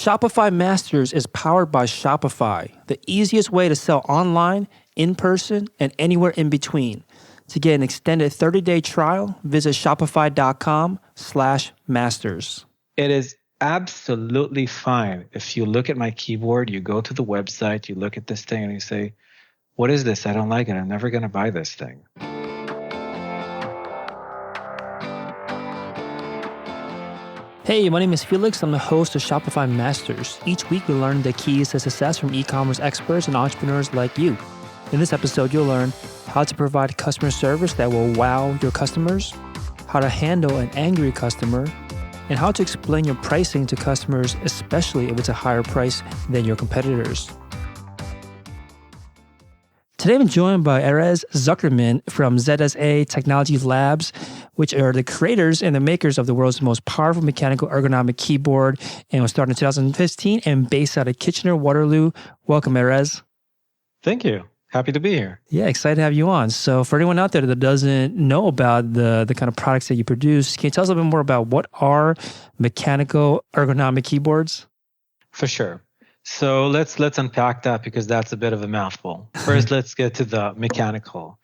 Shopify Masters is powered by Shopify, the easiest way to sell online, in person, and anywhere in between. To get an extended 30-day trial, visit shopify.com/masters. It is absolutely fine. If you look at my keyboard, you go to the website, you look at this thing and you say, what is this? I don't like it. I'm never going to buy this thing. Hey, my name is Felix. I'm the host of Shopify Masters. Each week we learn the keys to success from e-commerce experts and entrepreneurs like you. In this episode, you'll learn how to provide customer service that will wow your customers, how to handle an angry customer, and how to explain your pricing to customers, especially if it's a higher price than your competitors. Today, I'm joined by Erez Zuckerman from ZSA Technology Labs, which are the creators and the makers of the world's most powerful mechanical ergonomic keyboard, and was started in 2015 and based out of Kitchener-Waterloo. Welcome, Erez. Thank you. Happy to be here. Yeah, excited to have you on. So for anyone out there that doesn't know about the kind of products that you produce, can you tell us a little bit more about what are mechanical ergonomic keyboards? For sure. So let's unpack that because that's a bit of a mouthful. First, let's get to the mechanical.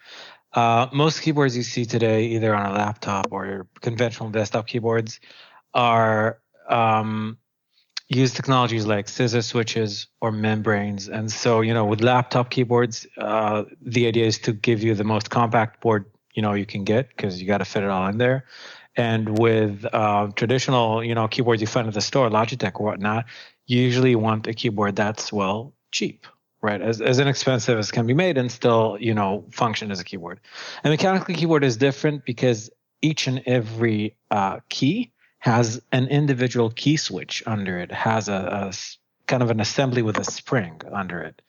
Most keyboards you see today, either on a laptop or your conventional desktop keyboards, are use technologies like scissor switches or membranes. And so, with laptop keyboards, the idea is to give you the most compact board, you can get because you got to fit it all in there. And with traditional, keyboards you find at the store, Logitech or whatnot, you usually want a keyboard that's, cheap, right? As inexpensive as can be made and still, function as a keyboard. A mechanical keyboard is different because each and every key has an individual key switch under it, has a kind of an assembly with a spring under it.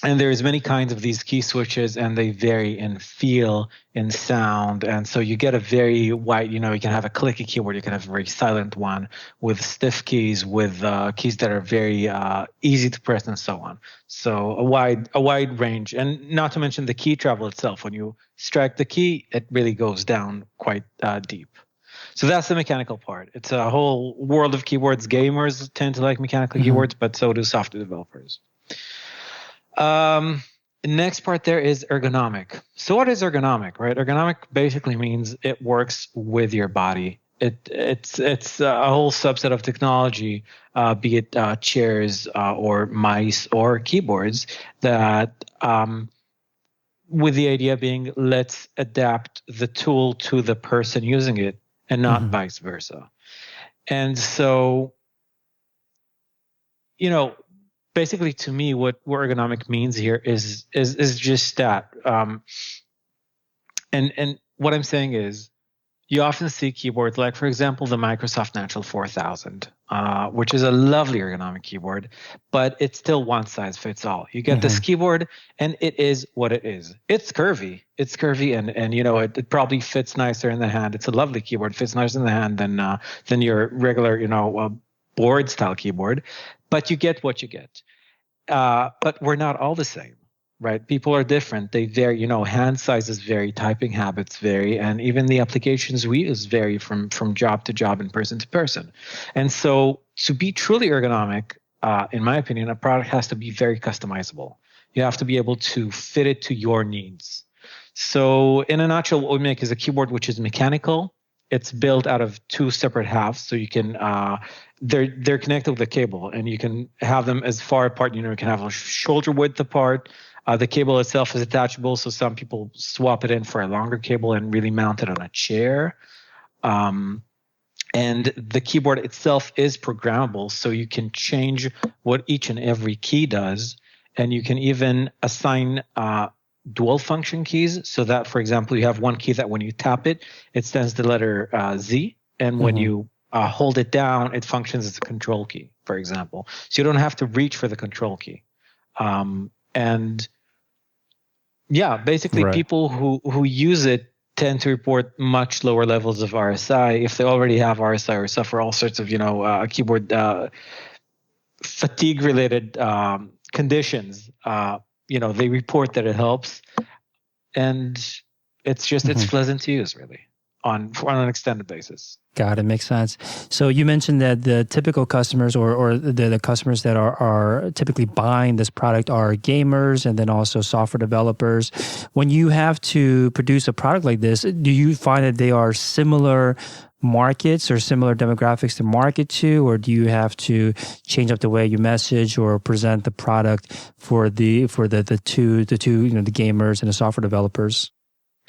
And there's many kinds of these key switches, and they vary in feel, in sound. And so you get a very wide, you can have a clicky keyboard, you can have a very silent one with stiff keys, with keys that are very easy to press and so on. So a wide range. And not to mention the key travel itself. When you strike the key, it really goes down quite deep. So that's the mechanical part. It's a whole world of keyboards. Gamers tend to like mechanical keyboards, but so do software developers. Next part there is ergonomic. So what is ergonomic, right? Ergonomic basically means it works with your body. It's a whole subset of technology, be it chairs or mice or keyboards that with the idea being let's adapt the tool to the person using it and not vice versa. And so, basically, to me, what ergonomic means here is just that. And what I'm saying is, you often see keyboards like, for example, the Microsoft Natural 4000, which is a lovely ergonomic keyboard, but it's still one size fits all. You get this keyboard, and it is what it is. It's curvy. And it probably fits nicer in the hand. It's a lovely keyboard. It fits nicer in the hand than your regular, board style keyboard. But you get what you get. But we're not all the same, right? People are different. They vary, hand sizes vary, typing habits vary, and even the applications we use vary from job to job and person to person. And so to be truly ergonomic, in my opinion, a product has to be very customizable. You have to be able to fit it to your needs. So in a nutshell, what we make is a keyboard which is mechanical. It's built out of two separate halves, so you can they're connected with a cable, and you can have them as far apart. You can have a shoulder width apart. The cable itself is attachable, so some people swap it in for a longer cable and really mount it on a chair. And the keyboard itself is programmable, so you can change what each and every key does, and you can even assign dual function keys, so that, for example, you have one key that when you tap it, it sends the letter Z, and when you hold it down, it functions as a control key, for example. So you don't have to reach for the control key. And yeah, basically people who use it tend to report much lower levels of RSI if they already have RSI or suffer all sorts of, keyboard fatigue-related conditions. They report that it helps, and it's just it's pleasant to use, really. on an extended basis. Got it. Makes sense. So you mentioned that the typical customers or the customers that are typically buying this product are gamers and then also software developers. When you have to produce a product like this, do you find that they are similar markets or similar demographics to market to, or do you have to change up the way you message or present the product for the two the gamers and the software developers?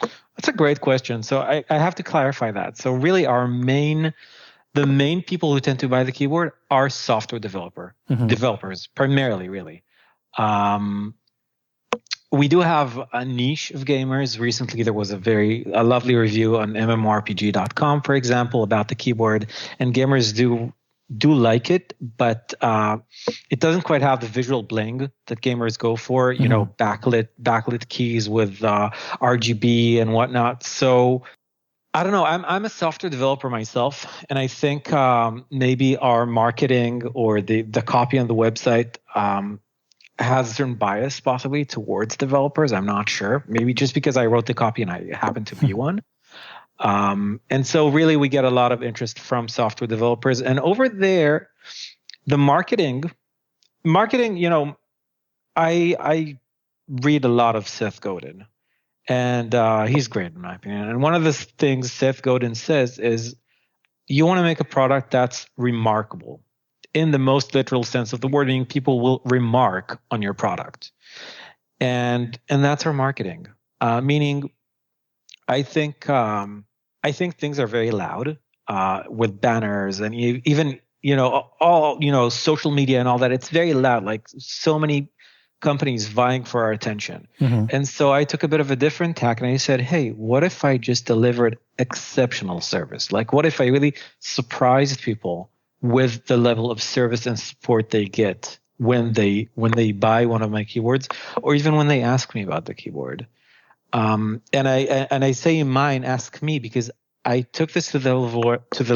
That's a great question. So I have to clarify that. So really the main people who tend to buy the keyboard are software developers, primarily, really. We do have a niche of gamers. Recently, there was a lovely review on mmorpg.com, for example, about the keyboard, and gamers do like it, but it doesn't quite have the visual bling that gamers go for. You know, backlit keys with RGB and whatnot. So I don't know. I'm a software developer myself, and I think maybe our marketing or the copy on the website has a certain bias possibly towards developers. I'm not sure. Maybe just because I wrote the copy and I happen to be one. And so really we get a lot of interest from software developers. And over there, the marketing, you know, I read a lot of Seth Godin, and he's great in my opinion. And one of the things Seth Godin says is you want to make a product that's remarkable in the most literal sense of the word, meaning people will remark on your product. And that's our marketing, meaning I think things are very loud with banners and even all social media and all that. It's very loud, like so many companies vying for our attention. And so I took a bit of a different tack and I said, hey, what if I just delivered exceptional service? Like, what if I really surprised people with the level of service and support they get when they buy one of my keyboards, or even when they ask me about the keyboard? And I say in mine, ask me, because I took this to the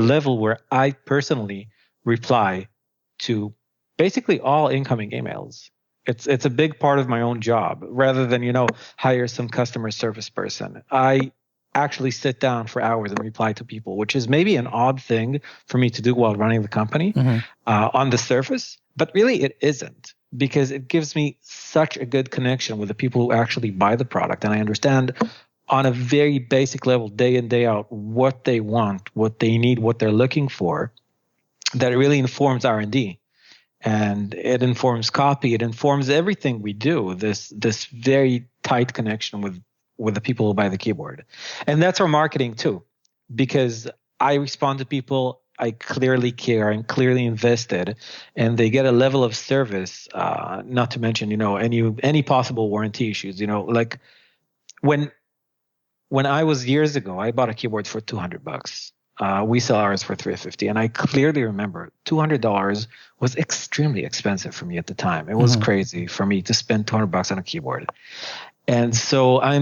level where I personally reply to basically all incoming emails. It's a big part of my own job, rather than hire some customer service person. I actually sit down for hours and reply to people, which is maybe an odd thing for me to do while running the company on the surface, but really it isn't, because it gives me such a good connection with the people who actually buy the product. And I understand on a very basic level, day in, day out, what they want, what they need, what they're looking for, that it really informs R&D. And it informs copy. It informs everything we do, this very tight connection with the people who buy the keyboard. And that's our marketing too, because I respond to people, I clearly care, I'm clearly invested, and they get a level of service, not to mention, any possible warranty issues. Like when I was years ago, I bought a keyboard for $200. We sell ours for $350, and I clearly remember $200 was extremely expensive for me at the time. It was crazy for me to spend $200 on a keyboard. And so I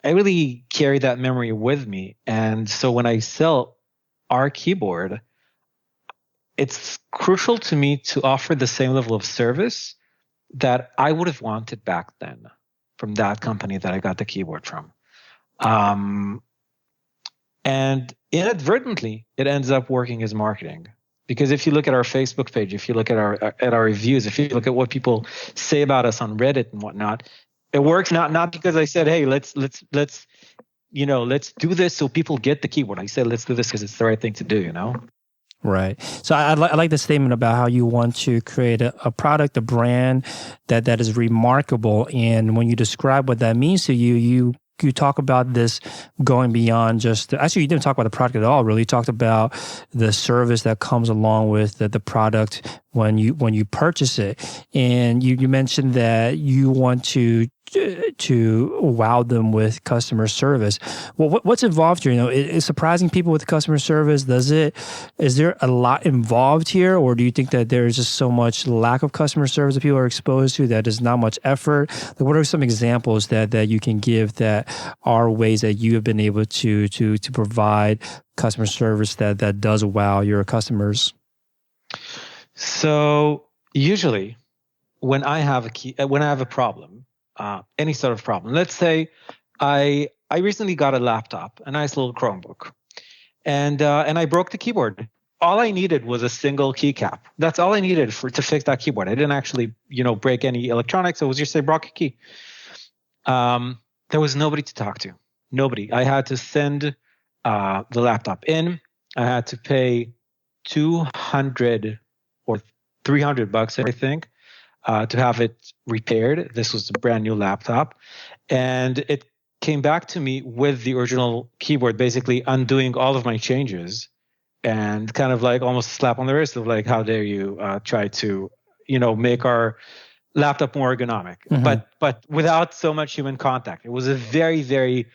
really carry that memory with me. And so when I sell our keyboard, it's crucial to me to offer the same level of service that I would have wanted back then from that company that I got the keyboard from. And inadvertently, it ends up working as marketing. Because if you look at our Facebook page, if you look at our reviews, if you look at what people say about us on Reddit and whatnot, it works not because I said, hey, let's do this so people get the keyboard. I said, let's do this because it's the right thing to do, Right. So I like the statement about how you want to create a product, a brand that is remarkable. And when you describe what that means to you talk about this going beyond just actually you didn't talk about the product at all, really. You talked about the service that comes along with the product when you purchase it. And you mentioned that you want to wow them with customer service. Well, what's involved here? Is surprising people with customer service, is there a lot involved here, or do you think that there is just so much lack of customer service that people are exposed to that is not much effort? Like, what are some examples that you can give that are ways that you have been able to provide customer service that does wow your customers? So usually when I have a problem, any sort of problem. Let's say I recently got a laptop, a nice little Chromebook, and I broke the keyboard. All I needed was a single keycap. That's all I needed to fix that keyboard. I didn't actually, break any electronics. It was just a broke key. There was nobody to talk to. Nobody. I had to send the laptop in. I had to pay $200 or $300, I think, to have it repaired. This was a brand new laptop, and it came back to me with the original keyboard, basically undoing all of my changes, and kind of like almost a slap on the wrist of like, how dare you try to, make our laptop more ergonomic, but without so much human contact. It was a very, very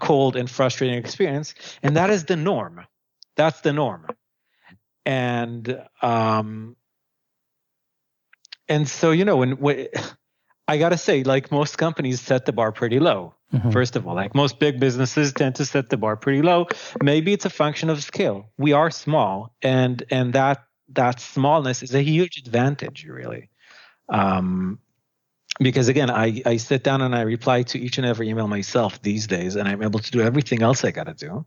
cold and frustrating experience, and that is the norm. That's the norm. And so, when I got to say, like, most companies set the bar pretty low. First of all, like most big businesses tend to set the bar pretty low. Maybe it's a function of scale. We are small, and that smallness is a huge advantage, really. Because again, I sit down and I reply to each and every email myself these days, and I'm able to do everything else I got to do.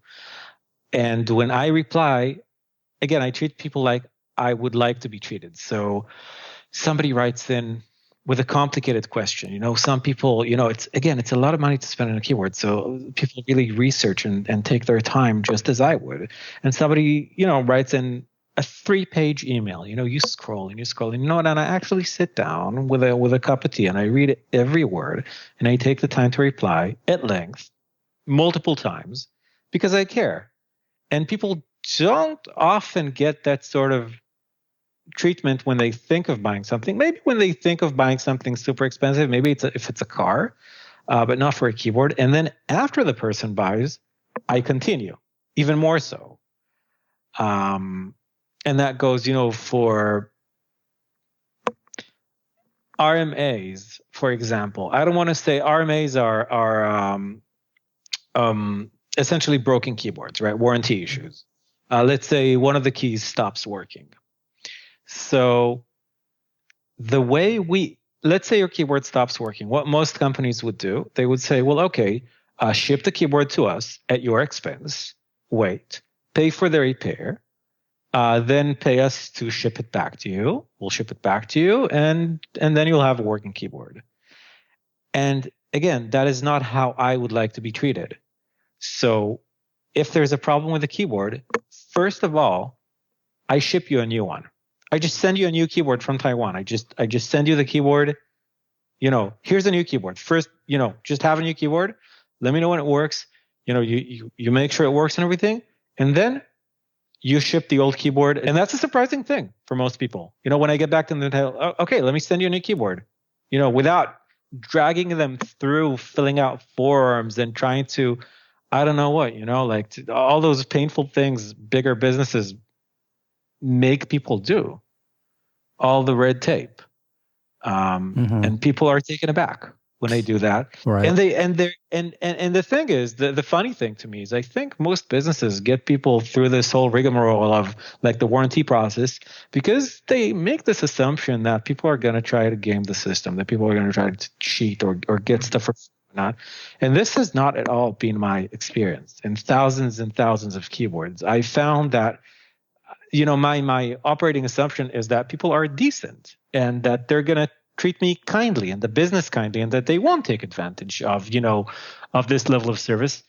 And when I reply, again, I treat people like I would like to be treated. So somebody writes in with a complicated question. Some people, it's a lot of money to spend on a keyboard. So people really research and take their time just as I would. And somebody, writes in a 3-page email. You scroll and you scroll, and and I actually sit down with a cup of tea and I read every word, and I take the time to reply at length, multiple times, because I care. And people don't often get that sort of treatment when they think of buying something. Maybe when they think of buying something super expensive, maybe if it's a car, but not for a keyboard. And then after the person buys, I continue even more so. And that goes, for RMAs, for example. I don't want to say RMAs are essentially broken keyboards, right? Warranty issues. Let's say one of the keys stops working. So let's say your keyboard stops working. What most companies would do, they would say, well, okay, ship the keyboard to us at your expense. Wait, pay for the repair. Then pay us to ship it back to you. We'll ship it back to you, and then you'll have a working keyboard. And again, that is not how I would like to be treated. So if there's a problem with the keyboard, first of all, I ship you a new one. I just send you a new keyboard from Taiwan. I just send you the keyboard. Here's a new keyboard. First, just have a new keyboard. Let me know when it works. You make sure it works and everything, and then you ship the old keyboard. And that's a surprising thing for most people. When I get back to them, they tell, oh, okay, let me send you a new keyboard. Without dragging them through filling out forms and trying to, I don't know what, all those painful things bigger businesses make people do, all the red tape, and people are taken aback when they do that. Right. And the thing is, the funny thing to me is, I think most businesses get people through this whole rigmarole of like the warranty process because they make this assumption that people are going to try to game the system, that people are going to try to cheat or get stuff for not. And this has not at all been my experience. In thousands and thousands of keyboards, I found that my operating assumption is that people are decent and that they're going to treat me kindly and the business kindly, and that they won't take advantage of, of this level of service.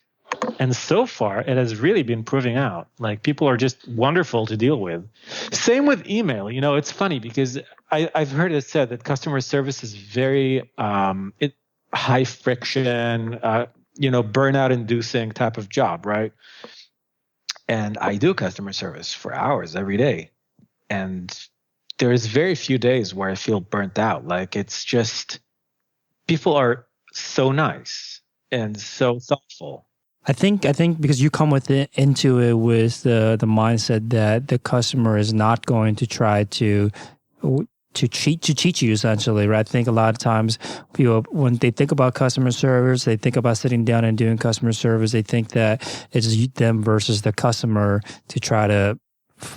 And so far, it has really been proving out. Like, people are just wonderful to deal with. Same with email. It's funny because I've heard it said that customer service is very high friction, burnout inducing type of job, right? And I do customer service for hours every day. And there's very few days where I feel burnt out. Like, it's just, people are so nice and so thoughtful. I think because you come into it with the mindset that the customer is not going to try to cheat you, essentially, right? I think a lot of times people, when they think about customer service, they think about sitting down and doing customer service. They think that it's them versus the customer to try to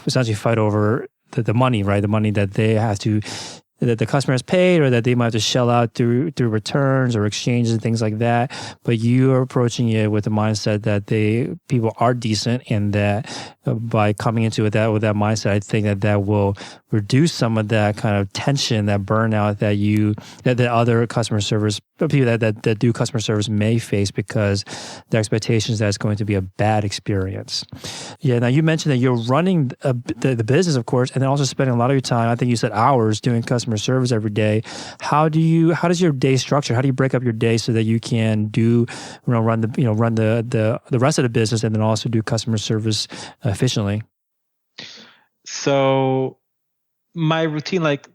essentially fight over the money, right? The money that they have to that the customer has paid or that they might have to shell out through returns or exchanges and things like that. But you are approaching it with the mindset that people are decent, and that by coming into it with that mindset, I think that will reduce some of that kind of tension, that burnout that other customer service people that do customer service may face, because the expectation is that it's going to be a bad experience. Yeah. Now you mentioned that you're running the business, of course, and then also spending a lot of your time, I think you said hours, doing customer service every day. How does your day structure? How do you break up your day so that you can run the rest of the business and then also do customer service efficiently? So my routine, like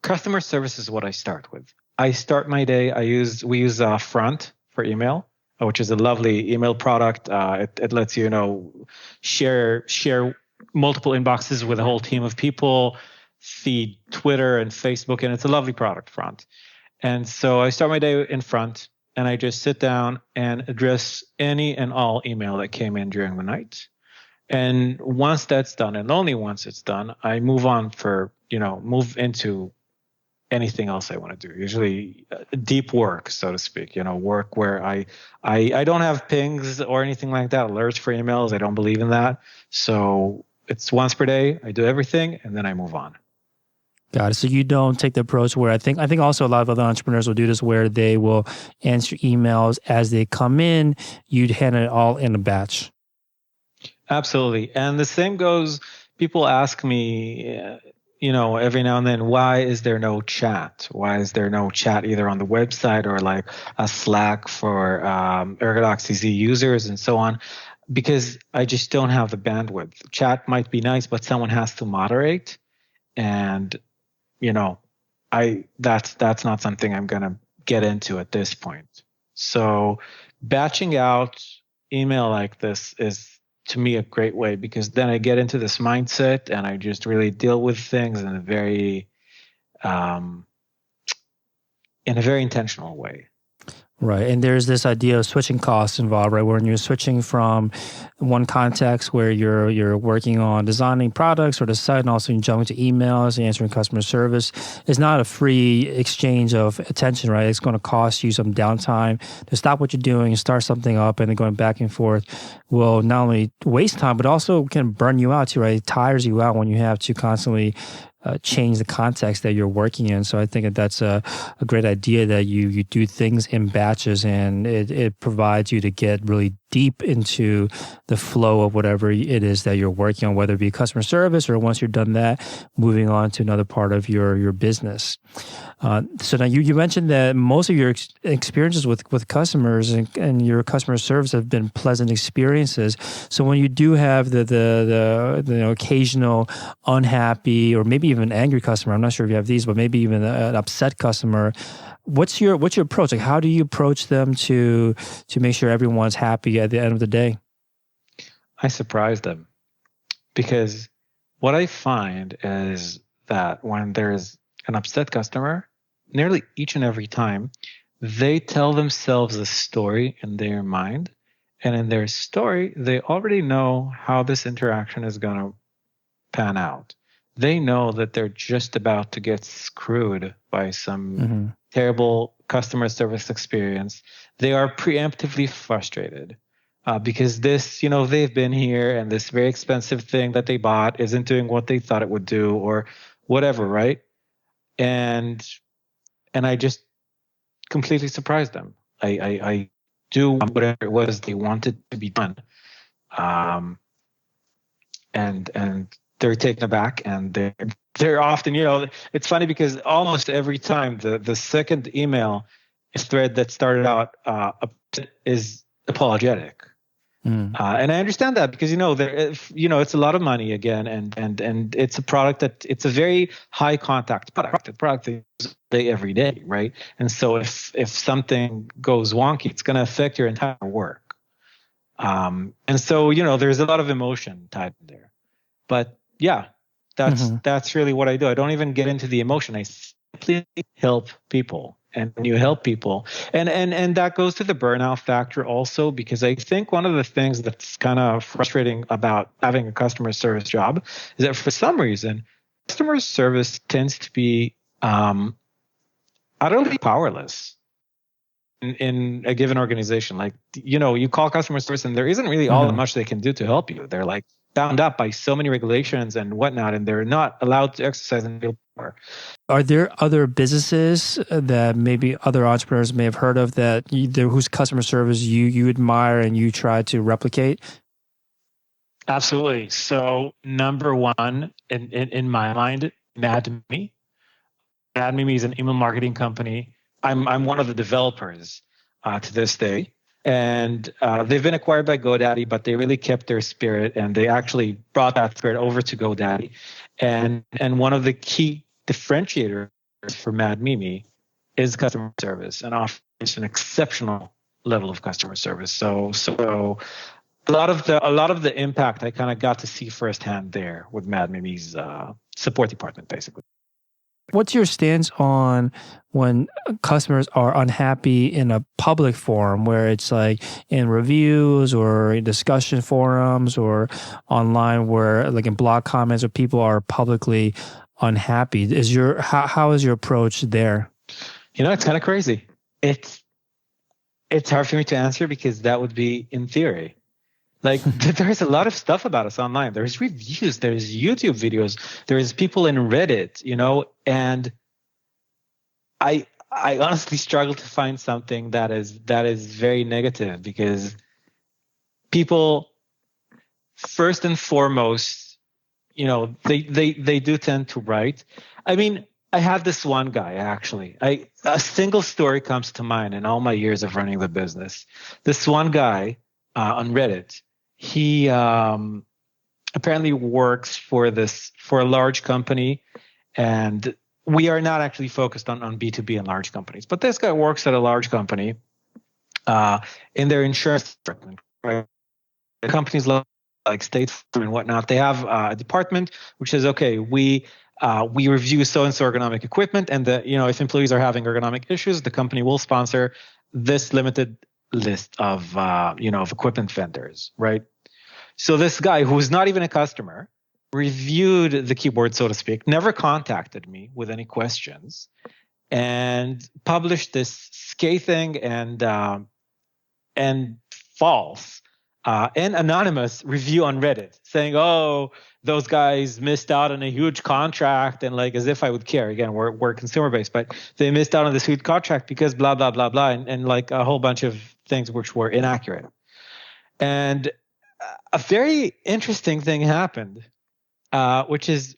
customer service, is what I start with. I start my day. We use Front for email, which is a lovely email product. It lets you share multiple inboxes with a whole team of people, feed Twitter and Facebook, and it's a lovely product, Front. And so I start my day in Front, and I just sit down and address any and all email that came in during the night. And once that's done, and only once it's done, I move into anything else I want to do. Usually deep work, so to speak, work where I don't have pings or anything like that, alerts for emails. I don't believe in that. So it's once per day. I do everything, and then I move on. Got it. So you don't take the approach where I think also a lot of other entrepreneurs will do this, where they will answer emails as they come in. You'd handle it all in a batch. Absolutely. And the same goes, people ask me, every now and then, why is there no chat? Why is there no chat either on the website or like a Slack for Ergodox CZ users and so on? Because I just don't have the bandwidth. Chat might be nice, but someone has to moderate. And, that's not something I'm going to get into at this point. So batching out email like this is, to me, a great way, because then I get into this mindset and I just really deal with things in a very intentional way. Right. And there's this idea of switching costs involved, right? When you're switching from one context where you're working on designing products or the site, and also you jump into emails and answering customer service, it's not a free exchange of attention, right? It's going to cost you some downtime to stop what you're doing and start something up, and then going back and forth will not only waste time, but also can burn you out too, right? It tires you out when you have to constantly change the context that you're working in. So I think that's a great idea that you do things in batches, and it provides you to get really deep into the flow of whatever it is that you're working on, whether it be customer service or once you're done that, moving on to another part of your business. So now you mentioned that most of your experiences with customers and your customer service have been pleasant experiences. So when you do have the occasional unhappy or maybe even angry customer, I'm not sure if you have these, but maybe even an upset customer, what's your approach? Like, how do you approach them to make sure everyone's happy at the end of the day? I surprise them, because what I find is that when there's an upset customer, nearly each and every time, they tell themselves a story in their mind. And in their story, they already know how this interaction is going to pan out. They know that they're just about to get screwed by some terrible customer service experience. They are preemptively frustrated because this, they've been here and this very expensive thing that they bought isn't doing what they thought it would do or whatever, right? And I just completely surprised them. I do whatever it was they wanted to be done. And they're taken aback, and they're often, it's funny because almost every time the second email thread that started out is apologetic. And I understand that because it's a lot of money again, and it's a product it's a very high contact product. The product they use every day, right? And so if something goes wonky, it's going to affect your entire work. And so there's a lot of emotion tied in there. But yeah, that's really what I do. I don't even get into the emotion. I simply help people. And when you help people, and that goes to the burnout factor also, because I think one of the things that's kind of frustrating about having a customer service job is that for some reason, customer service tends to be um, utterly powerless in a given organization. Like, you call customer service and there isn't really all that much they can do to help you. They're like bound up by so many regulations and whatnot, and they're not allowed to exercise any real power. Are there other businesses that maybe other entrepreneurs may have heard of that whose customer service you admire and you try to replicate? Absolutely. So number one in my mind, MadMimi. MadMimi is an email marketing company. I'm one of the developers to this day, and they've been acquired by GoDaddy, but they really kept their spirit, and they actually brought that spirit over to GoDaddy. And one of the key differentiators for MadMimi is customer service, and offers an exceptional level of customer service. So a lot of the impact I kind of got to see firsthand there with MadMimi's support department, basically. What's your stance on when customers are unhappy in a public forum, where it's like in reviews or in discussion forums or online, where like in blog comments where people are publicly unhappy? How is your approach there? It's kind of crazy. It's hard for me to answer because that would be in theory. Like, there's a lot of stuff about us online. There's reviews, there's YouTube videos, there's people in Reddit, and I honestly struggle to find something that is very negative, because people, first and foremost, they do tend to write. I mean, I had this one guy, actually. A single story comes to mind in all my years of running the business. This one guy on Reddit, he apparently works for a large company, and we are not actually focused on B2B and large companies. But this guy works at a large company in their insurance department. Right? The companies like State Farm and whatnot, they have a department which says, okay, we review so-and-so ergonomic equipment, and if employees are having ergonomic issues, the company will sponsor this limited list of of equipment vendors, right? So this guy, who was not even a customer, reviewed the keyboard, so to speak, never contacted me with any questions, and published this scathing and false and anonymous review on Reddit, saying, "Oh, those guys missed out on a huge contract," and like, as if I would care. Again, we're consumer based, but they missed out on this huge contract because blah blah blah blah, and like a whole bunch of things which were inaccurate. And a very interesting thing happened, which is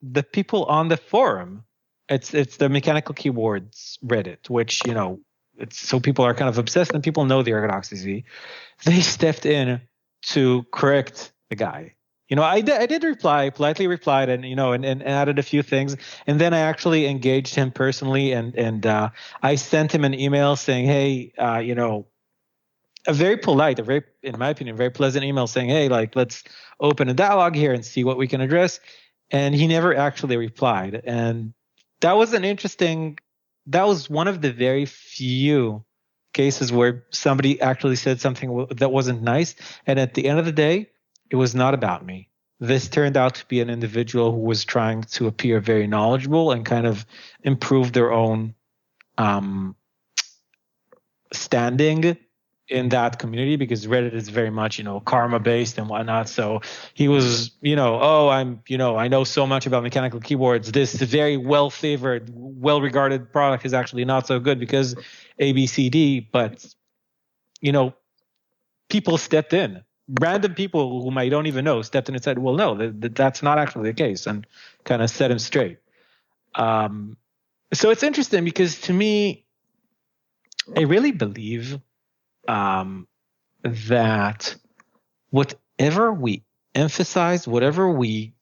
the people on the forum. It's the Mechanical Keyboards Reddit, which so people are kind of obsessed, and people know the Ergodoxy. They stepped in to correct the guy. I did reply, politely replied, and and added a few things, and then I actually engaged him personally, and I sent him an email saying, hey, a very polite, in my opinion, very pleasant email saying, hey, like, let's open a dialogue here and see what we can address. And he never actually replied. And that was one of the very few cases where somebody actually said something that wasn't nice. And at the end of the day, it was not about me. This turned out to be an individual who was trying to appear very knowledgeable and kind of improve their own standing in that community, because Reddit is very much, karma based and whatnot. So he was, I know so much about mechanical keyboards. This very well favored, well regarded product is actually not so good because ABCD. But, people stepped in. Random people whom I don't even know stepped in and said, well, no, that's not actually the case, and kind of set him straight. So it's interesting because, to me, I really believe that whatever we emphasize, whatever we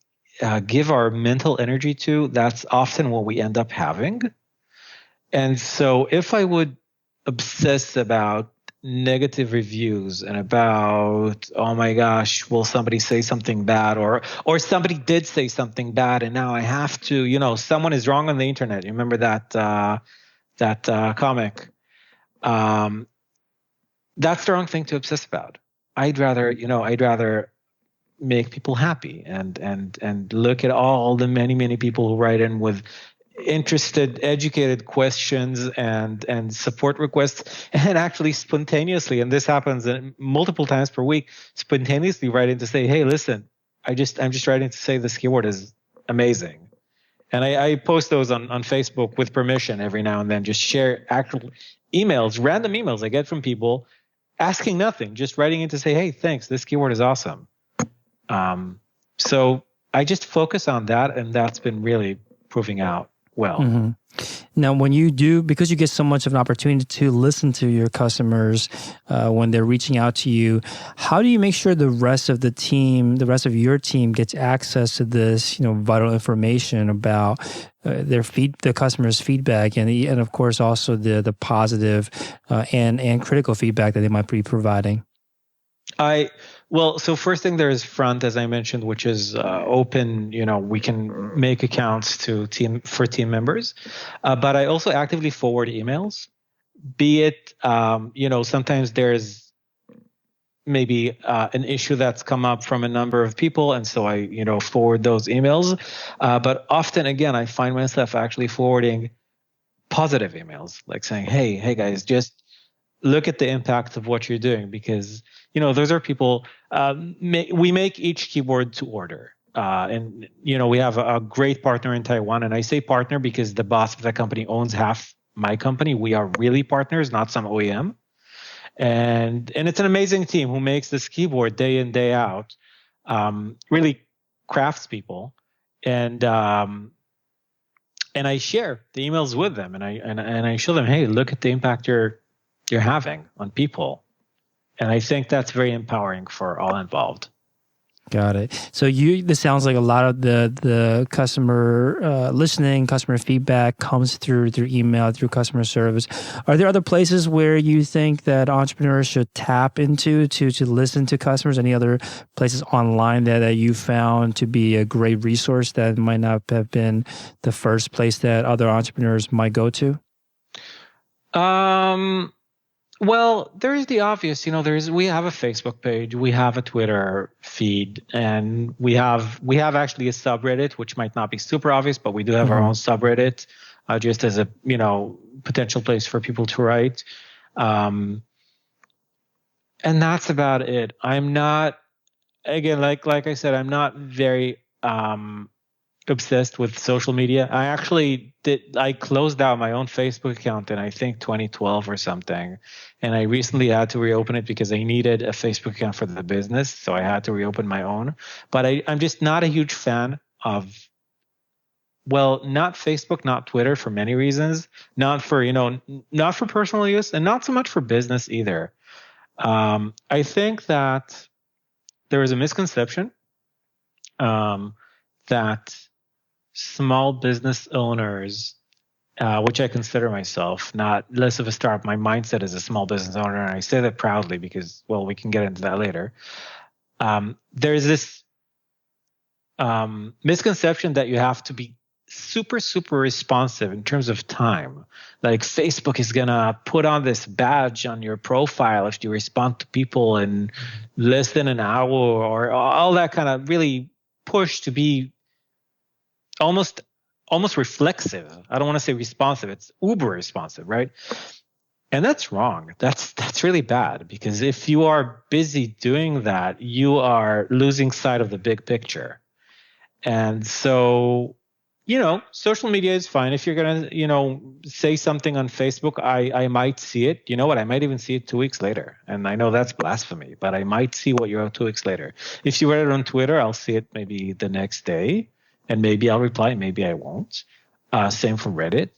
give our mental energy to, that's often what we end up having. And so if I would obsess about negative reviews and about, oh my gosh, will somebody say something bad, or somebody did say something bad and now I have to, someone is wrong on the internet. You remember that comic? That's the wrong thing to obsess about. I'd rather make people happy and look at all the many people who write in with interested, educated questions and support requests, and actually spontaneously, and this happens multiple times per week, spontaneously writing to say, hey, listen, I'm just writing to say this keyword is amazing. And I post those on Facebook with permission every now and then, just share actual emails, random emails I get from people asking nothing, just writing in to say, hey, thanks, this keyword is awesome. So I just focus on that, and that's been really proving out well. Mm-hmm. Now, when you do, because you get so much of an opportunity to listen to your customers when they're reaching out to you, how do you make sure the rest of the team, the rest of your team, gets access to this, vital information about the customer's feedback, and of course also the positive and critical feedback that they might be providing? So first thing, there is Front, as I mentioned, which is open. We can make accounts for team members, but I also actively forward emails. Be it, sometimes there's maybe an issue that's come up from a number of people, and so I, forward those emails. But often, again, I find myself actually forwarding positive emails, like saying, "Hey guys, just look at the impact of what you're doing," because those are people. We make each keyword to order, and we have a great partner in Taiwan. And I say partner because the boss of that company owns half my company. We are really partners, not some OEM. And it's an amazing team who makes this keyboard day in, day out. Really craftspeople, and I share the emails with them, and I show them, hey, look at the impact you're having on people. And I think that's very empowering for all involved. Got it. So this sounds like a lot of the customer listening, customer feedback comes through email, through customer service. Are there other places where you think that entrepreneurs should tap into to listen to customers? Any other places online that you found to be a great resource that might not have been the first place that other entrepreneurs might go to? Well, there's the obvious, we have a Facebook page, we have a Twitter feed, and we have actually a subreddit, which might not be super obvious, but we do have our own subreddit, just as a, potential place for people to write. And that's about it. I'm not, again, like I said, I'm not very obsessed with social media. I closed out my own Facebook account in, I think, 2012 or something. And I recently had to reopen it because I needed a Facebook account for the business. So I had to reopen my own. But I'm just not a huge fan of, not Facebook, not Twitter, for many reasons. Not for personal use, and not so much for business either. I think that there is a misconception that small business owners, which I consider myself, not less of a startup. My mindset is a small business owner, and I say that proudly because, we can get into that later. There's this misconception that you have to be super, super responsive in terms of time. Like Facebook is going to put on this badge on your profile if you respond to people in less than an hour, or all that kind of really push to be almost reflexive. I don't want to say responsive. It's uber responsive, right? And that's wrong. That's really bad, because if you are busy doing that, you are losing sight of the big picture. And so, social media is fine. If you're going to, say something on Facebook, I might see it. You know what? I might even see it 2 weeks later. And I know that's blasphemy, but I might see what you wrote 2 weeks later. If you write it on Twitter, I'll see it maybe the next day. And maybe I'll reply, maybe I won't. Same from Reddit.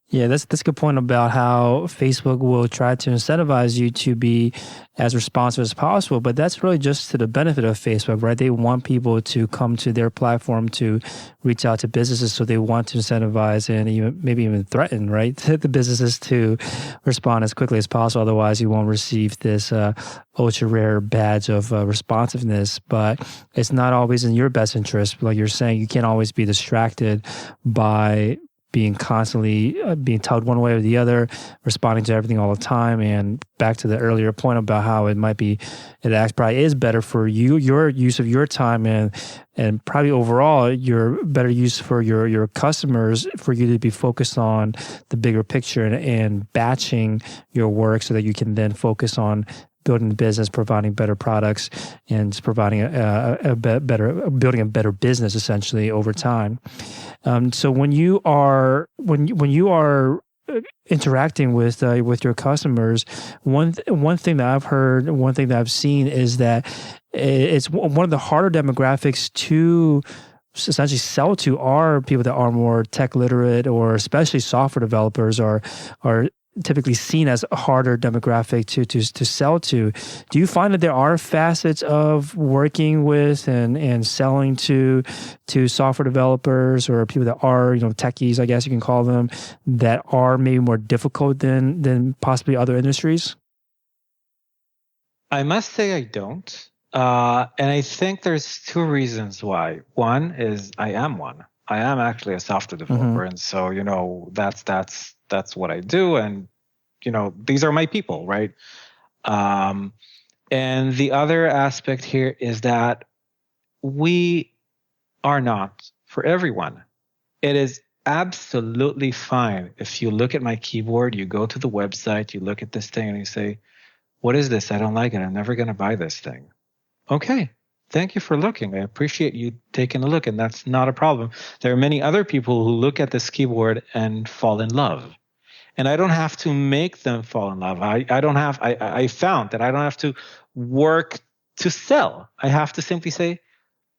Yeah, that's a good point about how Facebook will try to incentivize you to be as responsive as possible, but that's really just to the benefit of Facebook, right? They want people to come to their platform to reach out to businesses, so they want to incentivize and maybe even threaten, right, the businesses to respond as quickly as possible. Otherwise, you won't receive this ultra rare badge of responsiveness. But it's not always in your best interest. Like you're saying, you can't always be distracted by being constantly being tugged one way or the other, responding to everything all the time. And back to the earlier point about how it probably is better for you, your use of your time, and probably overall your better use for your customers, for you to be focused on the bigger picture and batching your work so that you can then focus on building the business, providing better products, and building a better business essentially over time. So when you are interacting with your customers, one thing that I've heard, one thing that I've seen is that it's one of the harder demographics to essentially sell to are people that are more tech literate, or especially software developers are typically seen as a harder demographic to sell to. Do you find that there are facets of working with and selling to software developers or people that are, techies, I guess you can call them, that are maybe more difficult than possibly other industries? I must say I don't. And I think there's two reasons why. One is I am one. I am actually a software developer. And so, that's what I do. And, these are my people, right? And the other aspect here is that we are not for everyone. It is absolutely fine if you look at my keyboard, you go to the website, you look at this thing and you say, what is this? I don't like it. I'm never going to buy this thing. Okay. Thank you for looking. I appreciate you taking a look, and that's not a problem. There are many other people who look at this keyboard and fall in love. And I don't have to make them fall in love. I found that I don't have to work to sell. I have to simply say,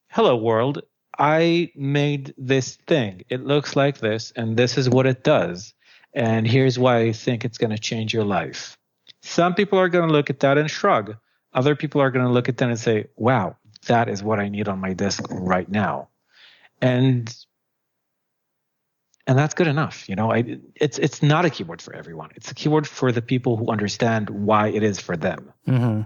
hello, world. I made this thing. It looks like this, and this is what it does. And here's why I think it's going to change your life. Some people are going to look at that and shrug. Other people are going to look at that and say, wow, that is what I need on my desk right now. And that's good enough. It's not a keyboard for everyone. It's a keyboard for the people who understand why it is for them. Mm-hmm.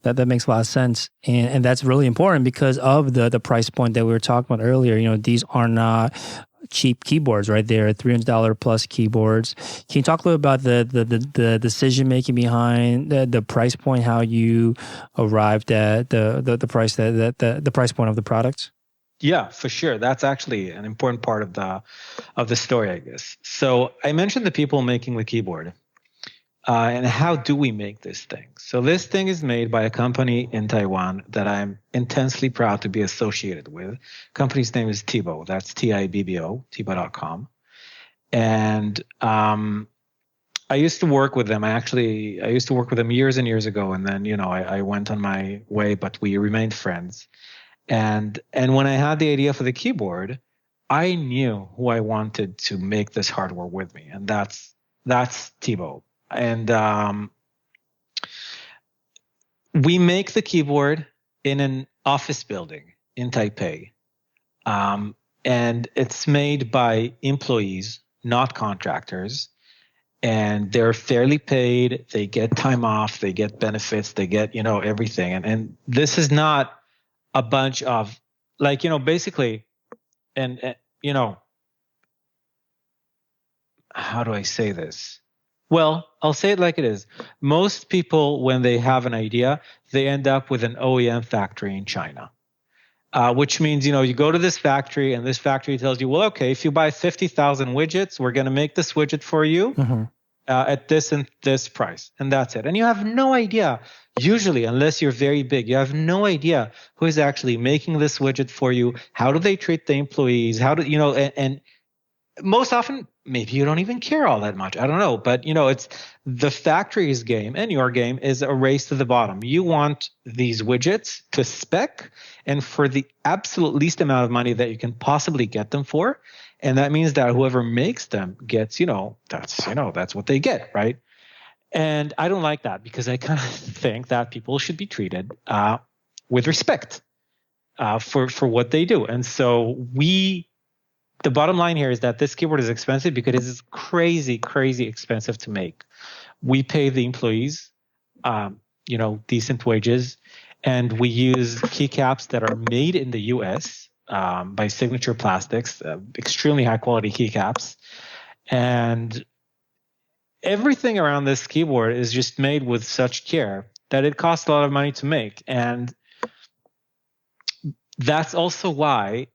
That makes a lot of sense. And that's really important because of the price point that we were talking about earlier. These are not cheap keyboards, right? They're $300 plus keyboards. Can you talk a little about the decision making behind the price point, how you arrived at the price the price point of the product? Yeah, for sure. That's actually an important part of the story, I guess. So I mentioned the people making the keyboard. And how do we make this thing? So this thing is made by a company in Taiwan that I'm intensely proud to be associated with. Company's name is Tibbo. That's Tibbo, Tibbo.com. And I used to work with them. I used to work with them years and years ago. And then, I went on my way, but we remained friends. And when I had the idea for the keyboard, I knew who I wanted to make this hardware with me. And that's Tibbo. And we make the keyboard in an office building in Taipei. And it's made by employees, not contractors. And they're fairly paid. They get time off. They get benefits. They get, everything. And this is not a bunch of basically, and how do I say this? Well, I'll say it like it is. Most people, when they have an idea, they end up with an OEM factory in China, which means, you go to this factory and this factory tells you, well, okay, if you buy 50,000 widgets, we're going to make this widget for you at this and this price. And that's it. And you have no idea, usually, unless you're very big, you have no idea who is actually making this widget for you. How do they treat the employees? How do, and most often, maybe you don't even care all that much. I don't know. But, it's the factory's game and your game is a race to the bottom. You want these widgets to spec and for the absolute least amount of money that you can possibly get them for. And that means that whoever makes them gets, that's what they get, right? And I don't like that because I kind of think that people should be treated with respect for what they do. And so the bottom line here is that this keyboard is expensive because it is crazy, crazy expensive to make. We pay the employees, decent wages, and we use keycaps that are made in the U.S. By Signature Plastics, extremely high quality keycaps. And everything around this keyboard is just made with such care that it costs a lot of money to make. And that's also why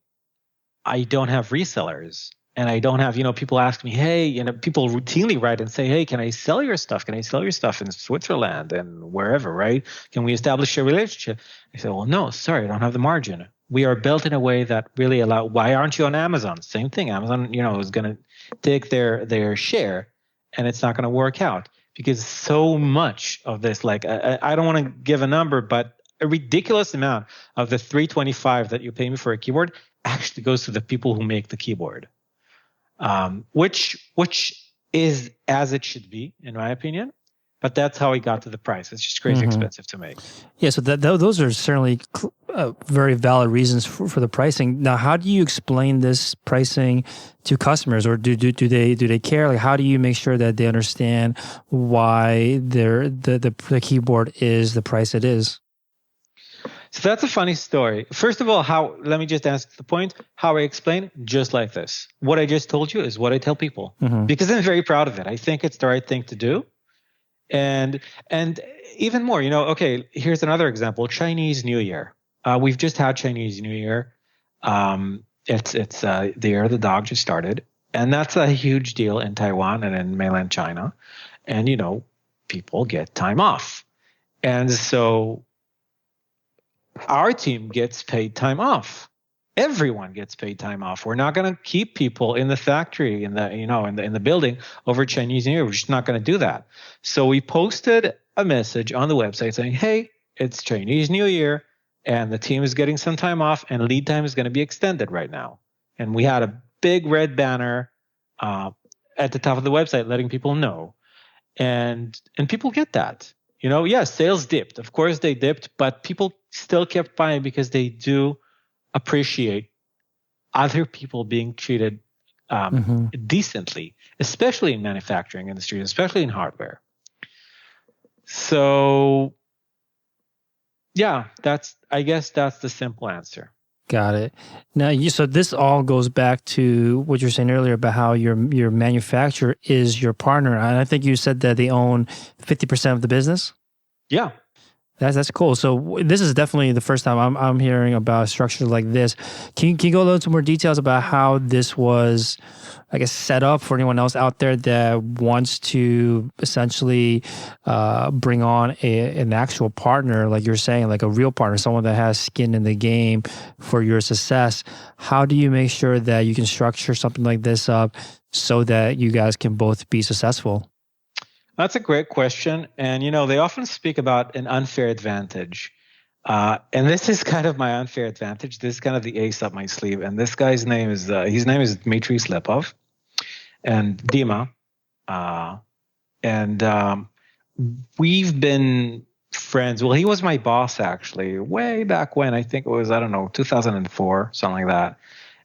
I don't have resellers. And I don't have, people ask me, hey, people routinely write and say, hey, can I sell your stuff? Can I sell your stuff in Switzerland and wherever, right? Can we establish a relationship? I say, well, no, sorry, I don't have the margin. We are built in a way that really why aren't you on Amazon? Same thing. Amazon, is going to take their share, and it's not going to work out because so much of this, like, I don't want to give a number, but a ridiculous amount of the $325 that you pay me for a keyboard actually goes to the people who make the keyboard. Which is as it should be, in my opinion. But that's how we got to the price. It's just crazy expensive to make. Yeah, so those are certainly very valid reasons for the pricing. Now, how do you explain this pricing to customers, or do they care? Like, how do you make sure that they understand why the keyboard is the price it is? So that's a funny story. First of all, let me just answer the point. How I explain, just like this. What I just told you is what I tell people because I'm very proud of it. I think it's the right thing to do. And even more, okay, here's another example. Chinese New Year. We've just had Chinese New Year. It's the year the dog just started. And that's a huge deal in Taiwan and in mainland China. And, people get time off. And so our team gets paid time off. Everyone gets paid time off. We're not going to keep people in the factory in the building over Chinese New Year. We're just not going to do that. So we posted a message on the website saying, "Hey, it's Chinese New Year, and the team is getting some time off, and lead time is going to be extended right now." And we had a big red banner at the top of the website letting people know, and people get that. Yes, sales dipped. Of course they dipped, but people still kept buying because they do appreciate other people being treated decently, especially in manufacturing industries, especially in hardware. So, yeah, I guess that's the simple answer. Got it. Now, so this all goes back to what you were saying earlier about how your manufacturer is your partner. And I think you said that they own 50% of the business. Yeah. That's cool. So this is definitely the first time I'm hearing about a structure like this. Can you go into more details about how this was, I guess, set up for anyone else out there that wants to essentially bring on an actual partner, like you're saying, like a real partner, someone that has skin in the game for your success? How do you make sure that you can structure something like this up so that you guys can both be successful? That's a great question. And, they often speak about an unfair advantage. And this is kind of my unfair advantage. This is kind of the ace up my sleeve. And this guy's name is, Dmitry Slepov and Dima. We've been friends. Well, he was my boss, actually, way back when. I think it was, 2004, something like that.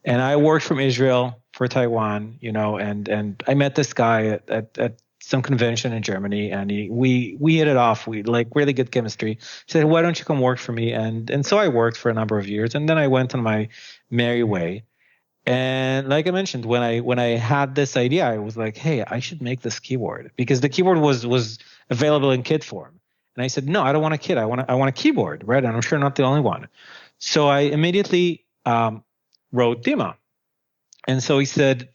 And I worked from Israel for Taiwan, and I met this guy at some convention in Germany, and we hit it off. We like really good chemistry. He said, "Why don't you come work for me?" And so I worked for a number of years, and then I went on my merry way. And like I mentioned, when I had this idea, I was like, "Hey, I should make this keyboard," because the keyboard was available in kit form. And I said, "No, I don't want a kit. I want a keyboard, right?" And I'm sure not the only one. So I immediately wrote Dima, and so he said,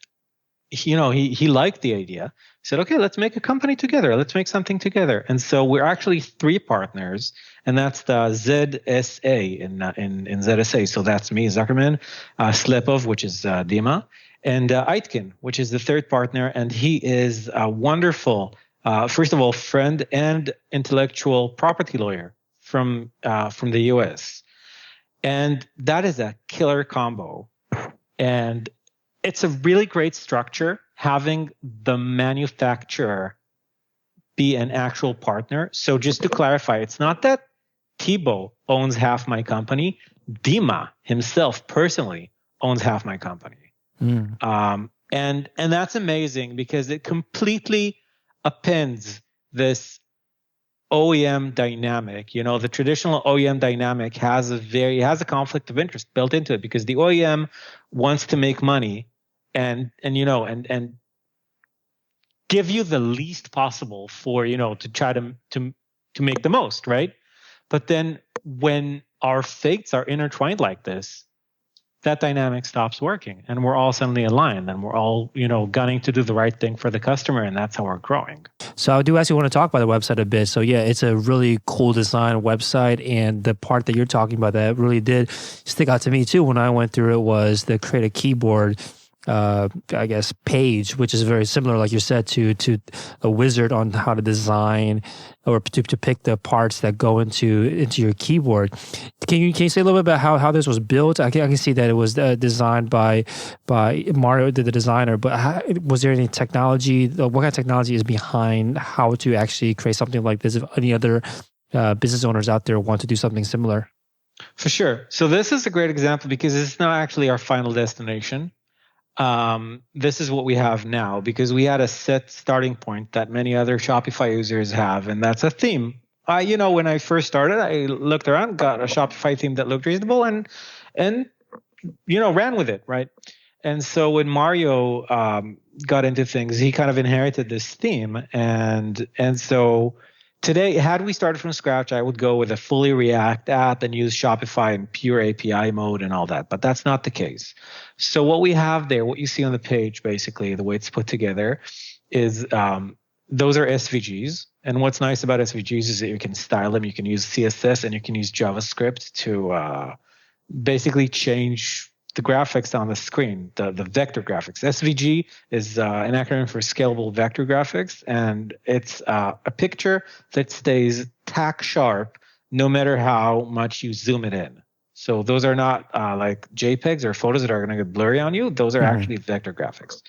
he liked the idea. He said, "Okay, let's make a company together. Let's make something together." And so we're actually 3 partners, and that's the ZSA in ZSA. So that's me, Zuckerman, Slepov, which is Dima, and Aitken, which is the 3rd partner. And he is a wonderful, first of all, friend and intellectual property lawyer from the US. And that is a killer combo. And it's a really great structure having the manufacturer be an actual partner. So just to clarify, it's not that Thibaut owns half my company. Dima himself personally owns half my company. And that's amazing because it completely appends this OEM dynamic. The traditional OEM dynamic has a conflict of interest built into it because the OEM wants to make money and give you the least possible for, to try to make the most, right? But then when our fates are intertwined like this, that dynamic stops working, and we're all suddenly aligned, and we're all, gunning to do the right thing for the customer, and that's how we're growing. So I do actually want to talk about the website a bit. So yeah, it's a really cool design website, and the part that you're talking about that really did stick out to me too when I went through it was the Create a Keyboard I guess page, which is very similar, like you said, to a wizard on how to design or to pick the parts that go into your keyboard. Can you say a little bit about how this was built? I can see that it was designed by Mario, the designer, but was there any technology? What kind of technology is behind how to actually create something like this? If any other business owners out there want to do something similar. For sure. So this is a great example because it's not actually our final destination. This is what we have now because we had a set starting point that many other Shopify users have, and that's a theme. When I first started, I looked around, got a Shopify theme that looked reasonable, and ran with it, right? And so when Mario got into things, he kind of inherited this theme, and so today, had we started from scratch, I would go with a fully React app and use Shopify in pure API mode and all that. But that's not the case. So what we have there, what you see on the page, basically, the way it's put together, is those are SVGs. And what's nice about SVGs is that you can style them. You can use CSS and you can use JavaScript to basically change the graphics on the screen, the vector graphics. SVG is an acronym for Scalable Vector Graphics, and it's a picture that stays tack sharp no matter how much you zoom it in. So those are not like JPEGs or photos that are going to get blurry on you. Those are actually vector graphics.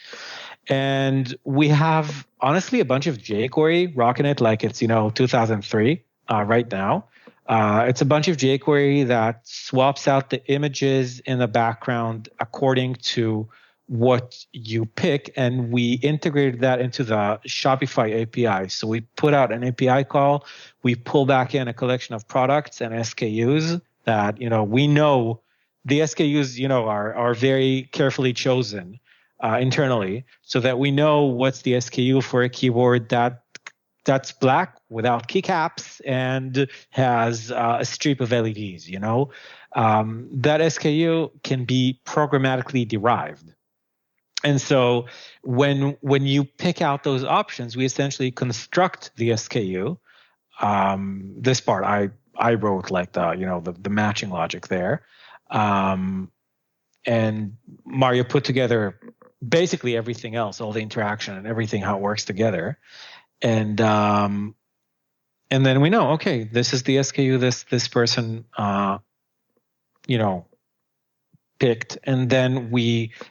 And we have, honestly, a bunch of jQuery rocking it like it's, 2003 right now. It's a bunch of jQuery that swaps out the images in the background according to what you pick, and we integrated that into the Shopify API. So we put out an API call, we pull back in a collection of products and SKUs that, we know the SKUs, are very carefully chosen internally so that we know what's the SKU for a keyboard that's black without keycaps and has a strip of LEDs, that SKU can be programmatically derived. And so when you pick out those options, we essentially construct the SKU. This part I wrote like the matching logic there. And Mario put together basically everything else, all the interaction and everything, how it works together. And then we know, okay, this is the SKU this person picked. And then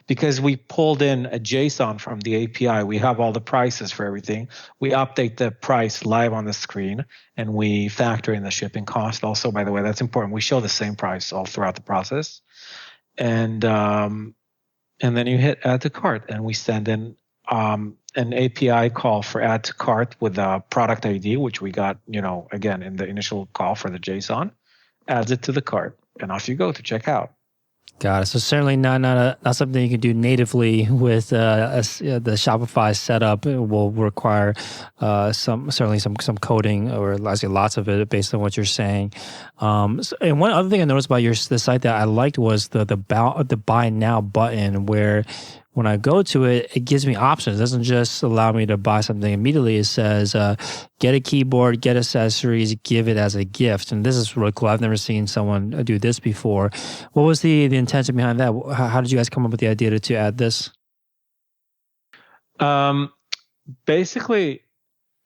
because we pulled in a JSON from the API, we have all the prices for everything. We update the price live on the screen, and we factor in the shipping cost. Also, by the way, that's important. We show the same price all throughout the process. And then you hit add to cart, and we send in an API call for add to cart with a product ID, which we got, again, in the initial call for the JSON, adds it to the cart, and off you go to check out. Got it. So certainly not something you can do natively with the Shopify setup. It will require some coding, or actually lots of it, based on what you're saying. And one other thing I noticed about the site that I liked was the buy now button, where when I go to it, it gives me options. It doesn't just allow me to buy something immediately. It says, get a keyboard, get accessories, give it as a gift. And this is really cool. I've never seen someone do this before. What was the intention behind that? How did you guys come up with the idea to add this? Basically,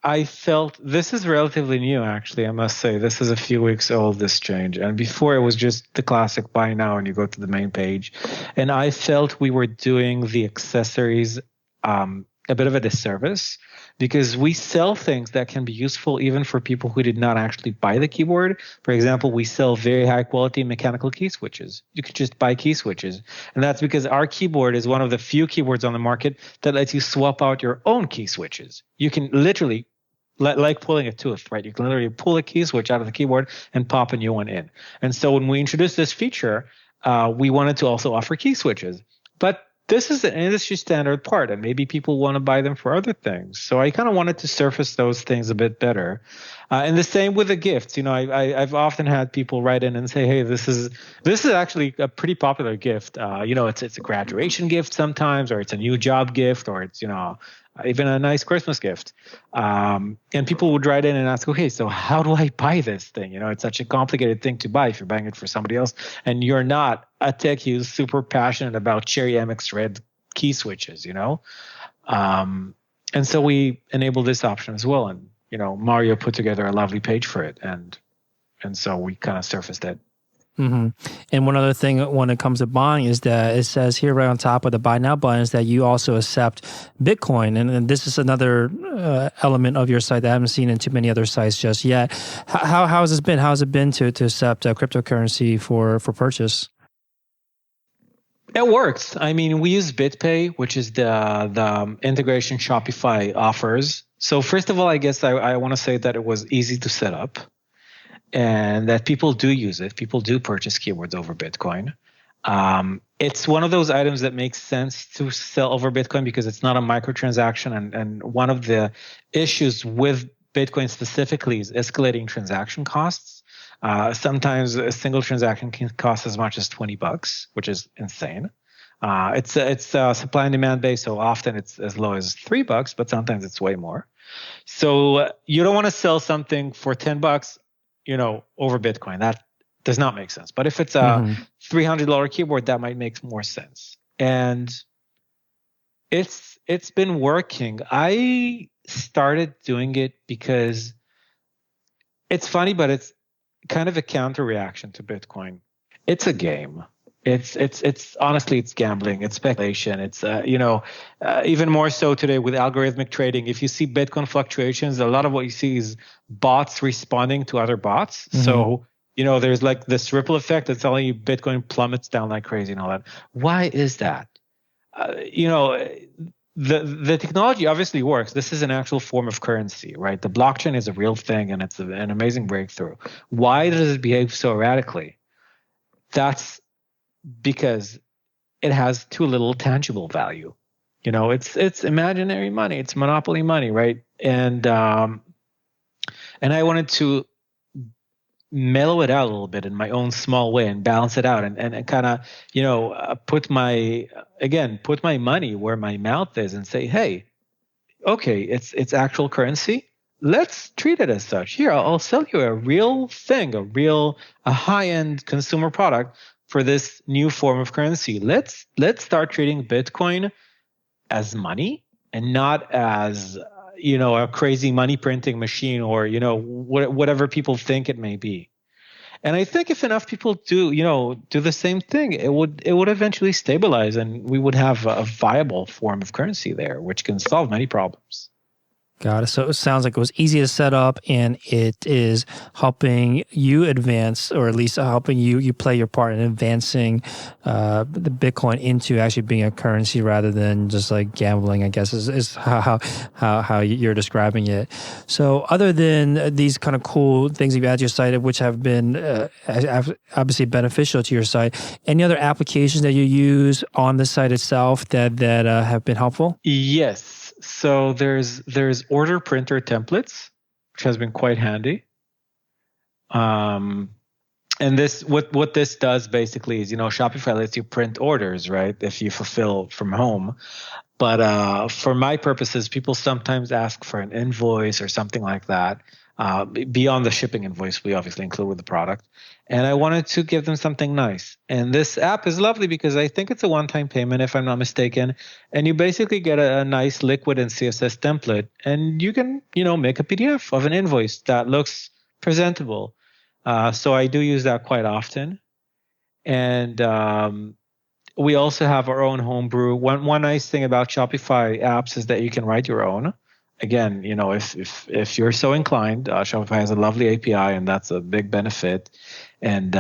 I felt this is relatively new, actually. I must say, this is a few weeks old, this change. And before, it was just the classic buy now and you go to the main page. And I felt we were doing the accessories a bit of a disservice, because we sell things that can be useful even for people who did not actually buy the keyboard. For example, we sell very high quality mechanical key switches. You could just buy key switches. And that's because our keyboard is one of the few keyboards on the market that lets you swap out your own key switches. You can literally, like pulling a tooth, right? You can literally pull a key switch out of the keyboard and pop a new one in. And so when we introduced this feature, we wanted to also offer key switches. But this is an industry standard part, and maybe people want to buy them for other things. So I kind of wanted to surface those things a bit better. And the same with the gifts. I've often had people write in and say, "Hey, this is actually a pretty popular gift. It's a graduation gift sometimes, or it's a new job gift, or it's even a nice Christmas gift." And people would write in and ask, "Okay, so how do I buy this thing? It's such a complicated thing to buy if you're buying it for somebody else, and you're not a tech who's super passionate about Cherry MX Red key switches, And so we enable this option as well. And Mario put together a lovely page for it, and so we kind of surfaced it. Mm-hmm. And one other thing when it comes to buying is that it says here right on top of the buy now button is that you also accept Bitcoin. And this is another element of your site that I haven't seen in too many other sites just yet. How has this been? How has it been to accept cryptocurrency for purchase? It works. I mean, we use BitPay, which is the integration Shopify offers. So first of all, I guess I want to say that it was easy to set up, and that people do use it. People do purchase keywords over Bitcoin. It's one of those items that makes sense to sell over Bitcoin because it's not a microtransaction. And one of the issues with Bitcoin specifically is escalating transaction costs. Sometimes a single transaction can cost as much as $20, which is insane. It's supply and demand based, so often it's as low as $3, but sometimes it's way more. So you don't want to sell something for $10, over Bitcoin. That does not make sense. But if it's a $300 keyboard, that might make more sense. And it's been working. I started doing it because it's funny, but it's kind of a counter reaction to Bitcoin. It's a game. It's honestly, it's gambling. It's speculation. It's even more so today with algorithmic trading. If you see Bitcoin fluctuations, a lot of what you see is bots responding to other bots. Mm-hmm. So there's like this ripple effect that's telling you Bitcoin plummets down like crazy and all that. Why is that? The technology obviously works. This is an actual form of currency, right? The blockchain is a real thing, and it's an amazing breakthrough. Why does it behave so erratically? That's because it has too little tangible value. It's imaginary money. It's monopoly money, right? And I wanted to mellow it out a little bit in my own small way and balance it out and kind of put my money where my mouth is and say, hey, okay, it's actual currency. Let's treat it as such. Here, I'll sell you a real thing, a high-end consumer product for this new form of currency. Let's start treating Bitcoin as money and not as a crazy money printing machine or whatever people think it may be. And I think if enough people do the same thing, it would eventually stabilize, and we would have a viable form of currency there, which can solve many problems. Got it. So it sounds like it was easy to set up, and it is helping you advance, or at least helping you play your part in advancing the Bitcoin into actually being a currency rather than just like gambling, I guess is how you're describing it. So other than these kind of cool things you've added to your site, which have been obviously beneficial to your site, any other applications that you use on the site itself that have been helpful? Yes. So there's order printer templates, which has been quite handy. And this what this does basically is, Shopify lets you print orders, right, if you fulfill from home. But for my purposes, people sometimes ask for an invoice or something like that. Beyond the shipping invoice, we obviously include with the product. And I wanted to give them something nice. And this app is lovely because I think it's a one-time payment, if I'm not mistaken. And you basically get a nice liquid and CSS template. And you can, make a PDF of an invoice that looks presentable. So I do use that quite often. And we also have our own homebrew. One nice thing about Shopify apps is that you can write your own. Again, if you're so inclined, Shopify has a lovely API, and that's a big benefit. And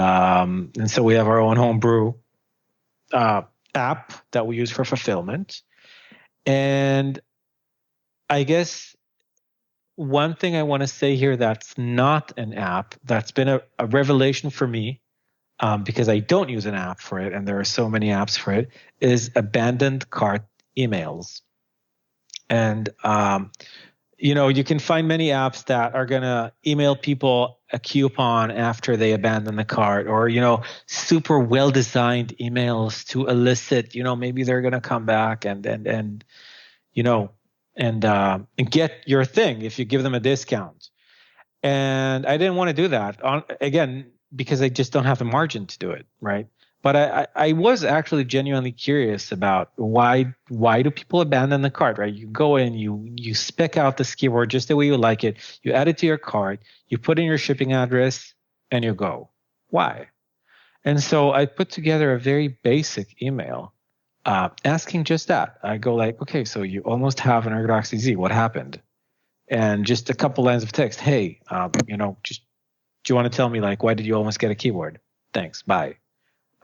so we have our own homebrew app that we use for fulfillment. And I guess one thing I want to say here that's not an app, that's been a revelation for me, because I don't use an app for it, and there are so many apps for it, is abandoned cart emails. And you can find many apps that are going to email people a coupon after they abandon the cart, or, super well-designed emails to elicit, maybe they're going to come back and get your thing if you give them a discount. And I didn't want to do that, again, because I just don't have the margin to do it, right? But I was actually genuinely curious about why do people abandon the cart, right? You go in, you spec out this keyword just the way you like it, you add it to your cart, you put in your shipping address, and you go. Why? And so I put together a very basic email asking just that. I go like, okay, so you almost have an ErgoDox EZ. What happened? And just a couple lines of text. Hey, just do you want to tell me, like, why did you almost get a keyboard? Thanks. Bye.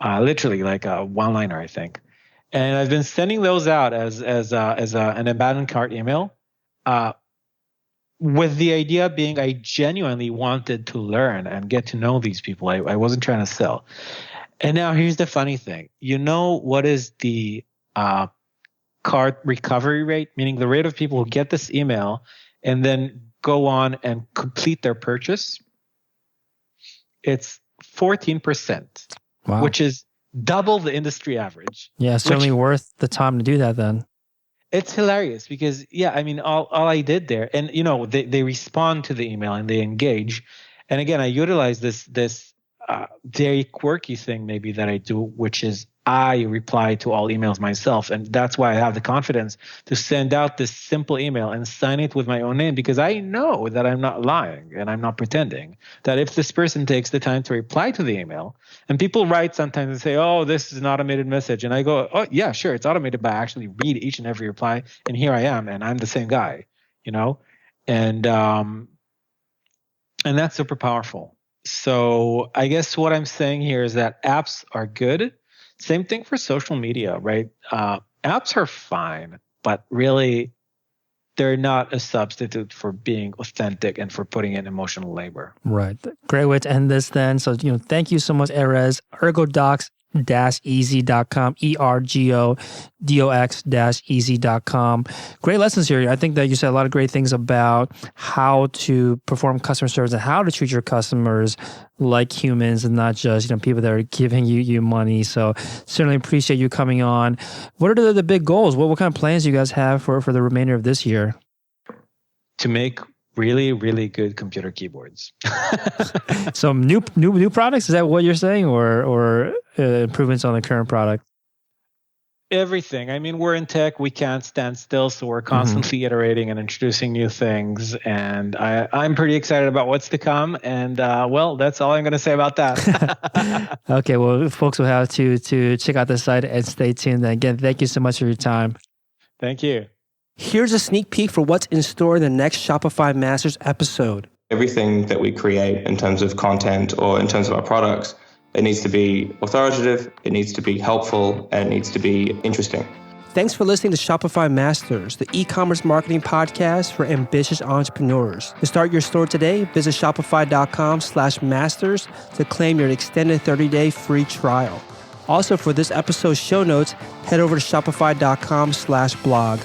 Literally like a one-liner, I think. And I've been sending those out as an abandoned cart email, with the idea being I genuinely wanted to learn and get to know these people. I wasn't trying to sell. And now here's the funny thing. You know what is the cart recovery rate? Meaning the rate of people who get this email and then go on and complete their purchase? It's 14%. Wow. Which is double the industry average. Yeah, certainly worth the time to do that then. It's hilarious because, all I did there, and, they respond to the email and they engage. And again, I utilize this very quirky thing maybe that I do, which is I reply to all emails myself. And that's why I have the confidence to send out this simple email and sign it with my own name, because I know that I'm not lying and I'm not pretending. That if this person takes the time to reply to the email, and people write sometimes and say, oh, this is an automated message. And I go, oh, yeah, sure, it's automated, but I actually read each and every reply. And here I am, and I'm the same guy, and that's super powerful. So I guess what I'm saying here is that apps are good. Same thing for social media, right? Apps are fine, but really they're not a substitute for being authentic and for putting in emotional labor. Right. Great way to end this then. So, thank you so much, Erez. ErgoDox-EZ.com, ErgoDox-EZ.com. Great lessons here. I think that you said a lot of great things about how to perform customer service and how to treat your customers like humans and not just, people that are giving you money. So certainly appreciate you coming on. What are the big goals? What kind of plans do you guys have for the remainder of this year? To make really, really good computer keyboards. So new products? Is that what you're saying, or improvements on the current product? Everything. We're in tech. We can't stand still, so we're constantly iterating and introducing new things. And I'm pretty excited about what's to come. And that's all I'm going to say about that. Okay. Well, folks will have to check out the site and stay tuned. And again, thank you so much for your time. Thank you. Here's a sneak peek for what's in store in the next Shopify Masters episode. Everything that we create in terms of content or in terms of our products, it needs to be authoritative, it needs to be helpful, and it needs to be interesting. Thanks for listening to Shopify Masters, the e-commerce marketing podcast for ambitious entrepreneurs. To start your store today, visit shopify.com/masters to claim your extended 30-day free trial. Also, for this episode's show notes, head over to shopify.com/blog.